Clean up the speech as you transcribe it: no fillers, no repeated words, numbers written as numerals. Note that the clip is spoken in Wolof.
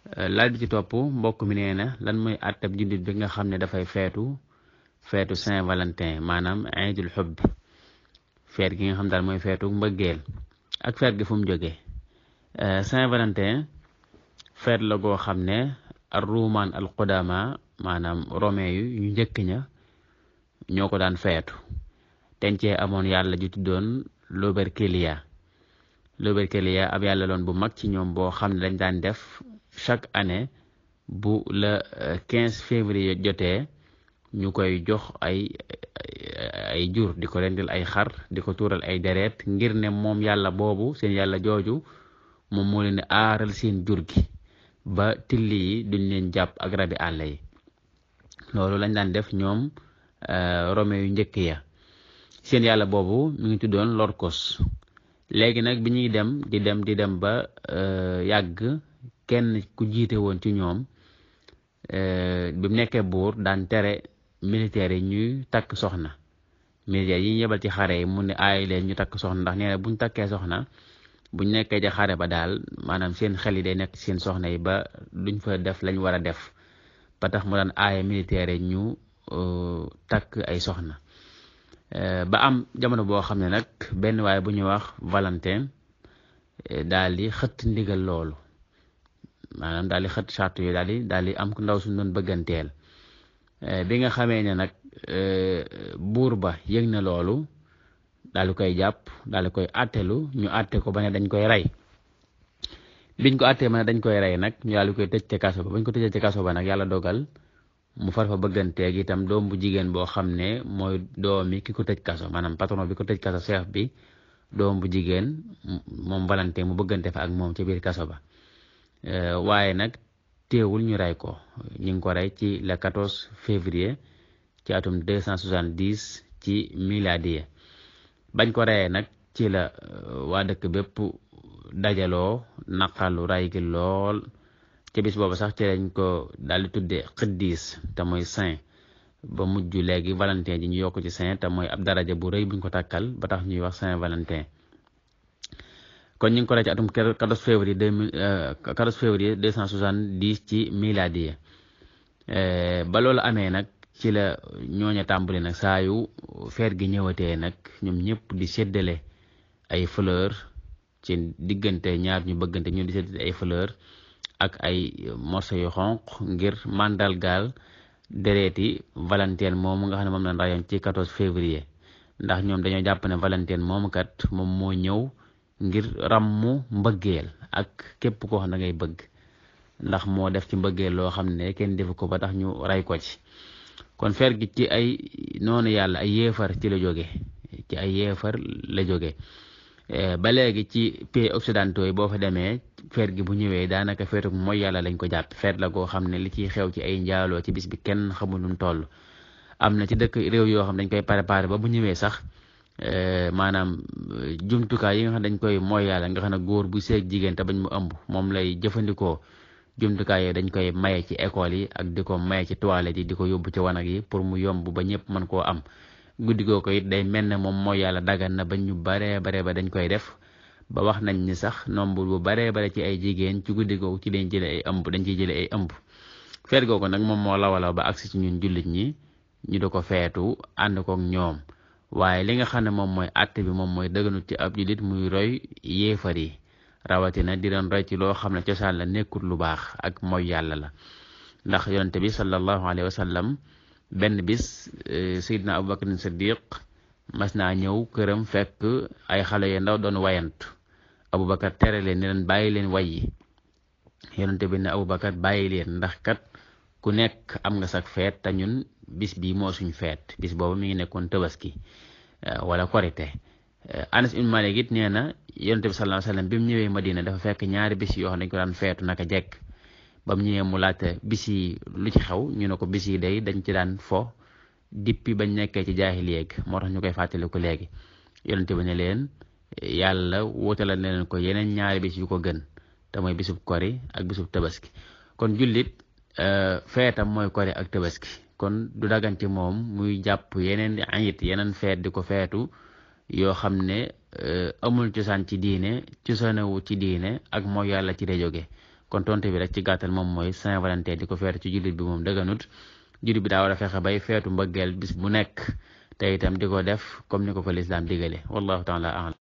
laaj bi ci topp mbokk mi nee na lan mooy àttab jullit bi nga xam ne dafay feetu Saint-Valentin maanaam iidul xubb feet gi nga xam daal mooy feetu mbëggeel ak feet gi fu mu jógee. Saint-Valentin feet la goo xam ne ar ruumaan al qudama maanaam romain yu ñu njëkk ña ñoo ko daan feetu teñ cee amoon yàlla ju tuddoon Lupercalia ab yàlla loon bu mag ci ñoom boo xam ne dañ daan def chaque année bu le 15 février jotee ñu koy jox ay jur di ko rendil ay xar di ko tuural ay deret ngir ne moom yàlla boobu seen yàlla jooju moom moo leen di aaral seen jur gi ba tilli yi duñ leen jàpp ak rabi àll yi loolu lañ daan def ñoom Rome yu njëkk ya seen yàlla boobu mi ngi tuddoon Lorcos léegi nag bi ñuy di dem ba yàgg kenn ku jiite woon ci ñoom bi mu nekkee buur daan tere militaires yi ñuy takk soxna militaires yi ñu yebal ci xare yi mu ne aay leen ñu takk soxna ndax nee na buñ takkee soxna buñ nekkee ci xare ba daal maanaam seen xel yi day nekk seen soxna yi ba duñ fa def lañ war a def ba tax mu daan aaye militaires yi ñu takk ay soxna ba am jamono boo xam ne nag benn waaye bu ñuy wax Valentin daal di xëtt ndigal loolu maanaam daal di xëtt charte yooyu daal di am ku ndaw suñ doon bëgganteel bi nga xamee ne nag buur ba yëg na loolu daal di koy jàpp daal di koy attelu ñu atte ko ba ne dañ koy rey biñ ko attee ba ne dañ koy rey nag ñu daal di koy tëj ca kaso ba bañ ko tëjee ca kaso ba nag yàlla dogal mu far fa bëgganteeg itam doom bu jigéen boo xam ne mooy doomi ki ko tëj kaso maanaam patron bi ko tëj kaso chef bi doom bu jigéen moom Valentin mu bëggante fa ak moom ci biir kaso ba waaye nag teewul ñu rey ko ñu ngi ko rey ci le 14 février ci atum 270 ci miladiye bañ ko reyee nag ci la waa dëkk bépp dajaloo naqalu rey gi lool ci bis boobu sax ci lañ ko daal di tuddee xiddiis te mooy saint ba mujj léegi Valentin ji ñu yokk ci saint te mooy ab daraja bu rëy buñ ko takkal ba tax ñuy wax Saint-Valentin kon ñu ngi ko rey ci atum 14 février 270 ci miladiye ba loolu amee nag ci la ñooña tàmbali nag saa yu feet gi ñëwatee nag ñoom ñëpp di séddale ay fleur ci diggante ñaar ñu bëggante ñu di séddale ay fleur ak ay morceau yu xonq ngir màndargaal dereeti Valentin moomu nga xam ne moom lañ rayoon ci 14 février ndax ñoom dañoo jàpp ne Valentin moomu kat moom moo ñëw ngir ràmmu mbëggeel ak képp koo xam ne da ngay bëgg ndax moo def ci mbëggeel loo xam ne kenn defu ko ba tax ñu ray ko ci kon feet gi ci ay noonu yàlla ay yéefar ci la jóge ci ay yéefar la jóge ba léegi ci pays occidentaux yi boo fa demee feet gi bu ñëwee daanaka feetu mooy yàlla lañ ko jàpp feet la goo xam ne li ciy xew ci ay njaaloo ci bis bi kenn xamul nu mu toll am na ci dëkk réew yoo xam dañ koy préparé ba bu ñëwee sax maanaam jumtukaay yi nga xam dañ koy mooy yàlla nga xam ne góor bu seeg jigéen te bañ mu ëmb moom lay jëfandikoo jumtukaay yooyu dañ koy maye ci école yi ak di ko maye ci toilette yi di ko yóbbu ci wanag yi pour mu yomb ba ñëpp mën koo am guddi goo ko it day mel ne moom mooy yàlla dagan na ba ñu baree ba dañ koy def ba wax nañ ni sax nombre bu baree bare ci ay jigéen ci guddi googu ci dañ jële ay ëmb dañ ciy jële ay ëmb feet googu nag moom moo lawalaw ba agsi ci ñun jullit ñi ñu di ko feetu ànd kook ñoom waaye li nga xam ne moom mooy àtte bi moom mooy dëgganut ci ab jullit muy roy yéefar yi rawatina di leen roy ci loo xam ne cosaan la nekkul lu baax ak mooy yàlla la ndax yonente bi sallallahu alayhi wa sallam benn bis Seydina Abubakar Siddiq mas naa ñëw këram fekk ay xale yu ndaw doon wayantu Abubakar tere leen ni leen bàyyi leen way yi yonente bi ne Abubakar bàyyi leen ndax kat ku nekk am nga sak feet te ñun bis bii moo suñ feet bis boobu mi ngi nekkoon tabaski wala korite Anas ibn Malik it nee na yonente bi sallallahu alayhi wasallam bi mu ñëwee Madina dafa fekk ñaari bis yoo xam ne dañ ko daan feetu naka jekk ba mu ñëwee mu laajte bis yi lu ci xew ñu ne ko bis yi day dañ ci daan fo dippi bañ nekkee ci jaahiliya moo tax ñu koy fàttali ko léegi yonente bi ne leen yàlla wutala ne leen ko yeneen ñaari bis yu ko gën te mooy bisub kori ak bisub tabaski kon jullit feetam mooy kori ak tabaski kon du dagan ci moom muy jàpp yeneen ayit yeneen feet di ko feetu yoo xam ne amul cosaan ci diine cosaanewu ci diine ak mooy yàlla ci lay jóge kon tontu bi rek ci gàttal moom mooy Saint-Valentin di ko feetu ci jullit bi moom dëgganut. jullit bi daa war a fexe bay feetu mbëggeel bis bu nekk te itam di ko def comme ni ko ko lislaam digale wallahu taala a'lam